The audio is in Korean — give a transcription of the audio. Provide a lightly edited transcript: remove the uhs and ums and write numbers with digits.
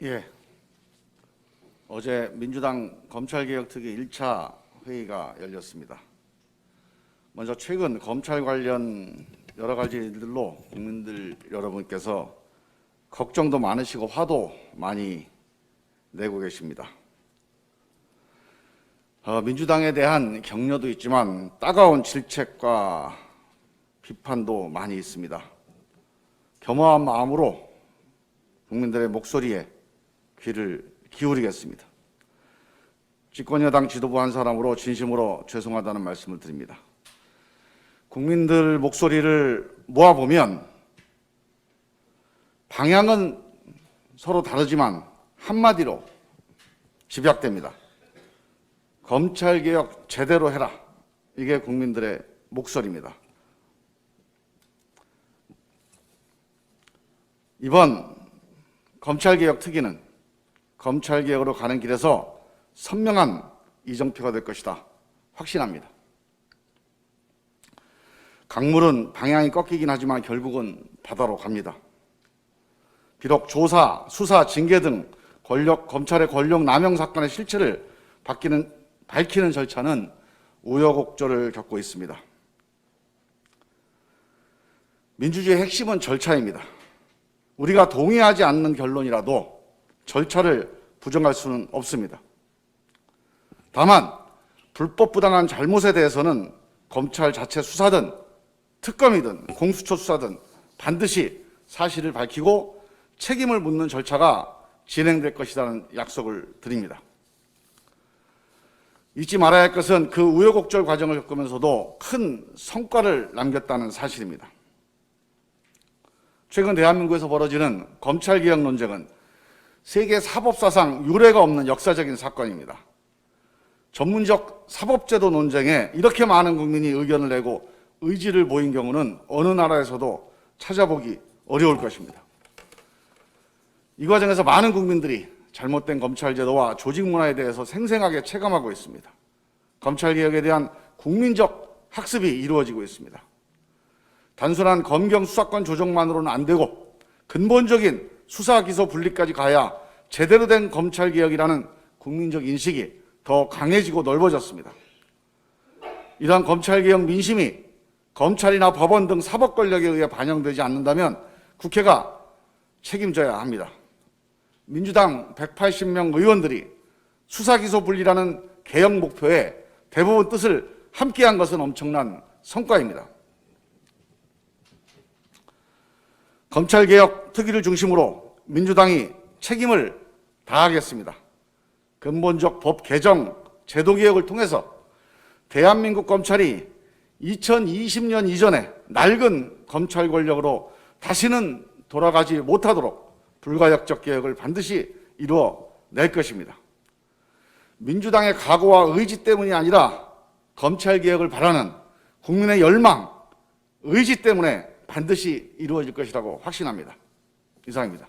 예. 어제 민주당 검찰개혁특위 1차 회의가 열렸습니다. 먼저 최근 검찰 관련 여러 가지 일들로 국민들 여러분께서 걱정도 많으시고 화도 많이 내고 계십니다. 민주당에 대한 격려도 있지만 따가운 질책과 비판도 많이 있습니다. 겸허한 마음으로 국민들의 목소리에 귀를 기울이겠습니다. 집권여당 지도부 한 사람으로 진심으로 죄송하다는 말씀을 드립니다. 국민들 목소리를 모아보면 방향은 서로 다르지만 한마디로 집약됩니다. 검찰개혁 제대로 해라. 이게 국민들의 목소리입니다. 이번 검찰개혁 특위는 검찰개혁으로 가는 길에서 선명한 이정표가 될 것이다. 확신합니다. 강물은 방향이 꺾이긴 하지만 결국은 바다로 갑니다. 비록 조사, 수사, 징계 등 검찰의 권력 남용 사건의 실체를 밝히는 절차는 우여곡절을 겪고 있습니다. 민주주의의 핵심은 절차입니다. 우리가 동의하지 않는 결론이라도 절차를 부정할 수는 없습니다. 다만 불법 부당한 잘못에 대해서는 검찰 자체 수사든 특검이든 공수처 수사든 반드시 사실을 밝히고 책임을 묻는 절차가 진행될 것이라는 약속을 드립니다. 잊지 말아야 할 것은 그 우여곡절 과정을 겪으면서도 큰 성과를 남겼다는 사실입니다. 최근 대한민국에서 벌어지는 검찰개혁 논쟁은 세계 사법사상 유례가 없는 역사적인 사건입니다. 전문적 사법제도 논쟁에 이렇게 많은 국민이 의견을 내고 의지를 보인 경우는 어느 나라에서도 찾아보기 어려울 것입니다. 이 과정에서 많은 국민들이 잘못된 검찰제도와 조직문화에 대해서 생생하게 체감하고 있습니다. 검찰개혁에 대한 국민적 학습이 이루어지고 있습니다. 단순한 검경 수사권 조정만으로는 안 되고 근본적인 수사, 기소 분리까지 가야 제대로 된 검찰개혁이라는 국민적 인식이 더 강해지고 넓어졌습니다. 이러한 검찰개혁 민심이 검찰이나 법원 등 사법 권력에 의해 반영되지 않는다면 국회가 책임져야 합니다. 민주당 180명 의원들이 수사, 기소 분리라는 개혁 목표에 대부분 뜻을 함께한 것은 엄청난 성과입니다. 검찰개혁 특위를 중심으로 민주당이 책임을 다하겠습니다. 근본적 법 개정, 제도개혁을 통해서 대한민국 검찰이 2020년 이전에 낡은 검찰 권력으로 다시는 돌아가지 못하도록 불가역적 개혁을 반드시 이루어낼 것입니다. 민주당의 각오와 의지 때문이 아니라 검찰개혁을 바라는 국민의 열망, 의지 때문에 반드시 이루어질 것이라고 확신합니다. 이상입니다.